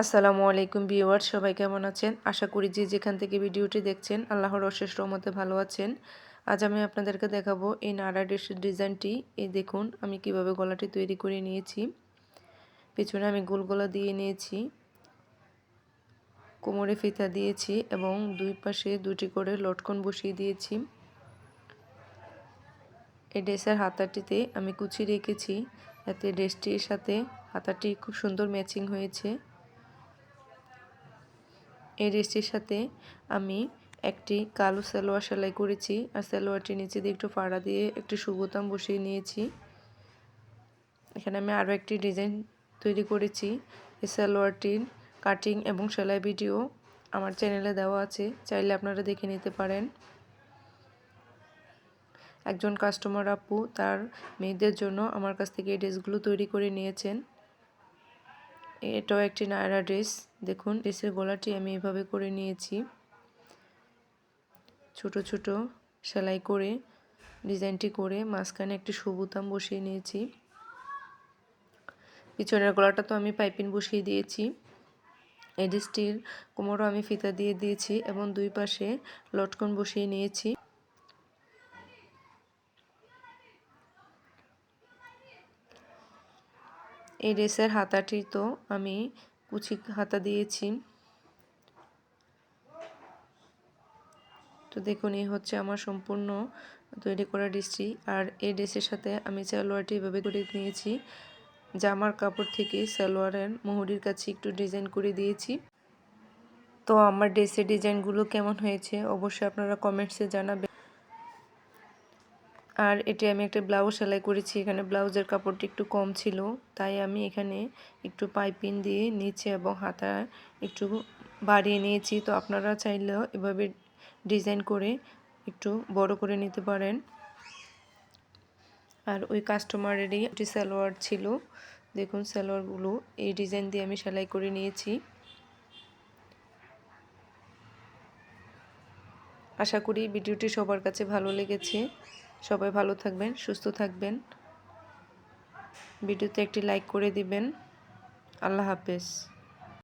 আসসালামু আলাইকুম ভিউয়ার্স, সবাই কেমন আছেন? আশা করি যে যেখান থেকে ভিডিওটি দেখছেন আল্লাহর অশেষ রহমতে ভালো আছেন। আজ আমি আপনাদেরকে দেখাবো এই নাড়া ড্রেসের ডিজাইনটি। এই দেখুন আমি কিভাবে গলাটি তৈরি করে নিয়েছি। পিছনে আমি গোল গলা দিয়ে নিয়েছি, কোমরে ফিতা দিয়েছি এবং দুই পাশে দুটি করে লটকন বসিয়ে দিয়েছি। এই ড্রেসের হাতাটিতে আমি কুচি রেখেছি, যাতে ড্রেসটির সাথে হাতাটি খুব সুন্দর ম্যাচিং হয়েছে। এই ড্রেসটির সাথে আমি একটি কালো সালোয়ার সেলাই করেছি, আর সালোয়ারটির নিচে দিয়ে একটু ফাড়া দিয়ে একটি সুবোতাম বসিয়ে নিয়েছি। এখানে আমি আরও একটি ডিজাইন তৈরি করেছি। এই সালোয়ারটির কাটিং এবং সেলাই ভিডিও আমার চ্যানেলে দেওয়া আছে, চাইলে আপনারা দেখে নিতে পারেন। একজন কাস্টমার আপু তার মেয়েদের জন্য আমার কাছ থেকে এই ড্রেসগুলো তৈরি করে নিয়েছেন। এটাও একটি নায়রা ড্রেস। দেখুন ড্রেসের গলাটি আমি এভাবে করে নিয়েছি, ছোট ছোট সেলাই করে ডিজাইনটি করে মাঝখানে একটি সুবোতাম বসিয়ে নিয়েছি। পিছনের গলাটা তো আমি পাইপিং বসিয়ে দিয়েছি। এই ড্রেসটির কোমরও আমি ফিতা দিয়ে দিয়েছি এবং দুই পাশে লটকন বসিয়ে নিয়েছি। এই ড্রেসের হাতাটি তো আমি কুচি হাতা দিয়েছি। তো দেখুন এই হচ্ছে আমার সম্পূর্ণ তৈরি করা ড্রেসটি। আর এই ড্রেসের সাথে আমি সালোয়ারটি এভাবে করে নিয়েছি, জামার কাপড় থেকে সালোয়ারের মুহুরির কাছে একটু ডিজাইন করে দিয়েছি। তো আমার ড্রেসের ডিজাইনগুলো কেমন হয়েছে অবশ্যই আপনারা কমেন্টসে জানাবেন। আর এটি আমি একটা ব্লাউজ সেলাই করেছি। এখানে ব্লাউজের কাপড়টি একটু কম ছিল, তাই আমি এখানে একটু পাইপিং দিয়ে নিচে এবং হাতা একটু বাড়িয়ে নিয়েছি। তো আপনারা চাইলেও এভাবে ডিজাইন করে একটু বড় করে নিতে পারেন। আর ওই কাস্টমারেরই একটি সালোয়ার ছিল, দেখুন সালোয়ারগুলো এই ডিজাইন দিয়ে আমি সেলাই করে নিয়েছি। আশা করি ভিডিওটি সবার কাছে ভালো লেগেছে। সবাই ভালো থাকবেন, সুস্থ থাকবেন। ভিডিওতে একটি লাইক করে দিবেন। আল্লাহ হাফেজ।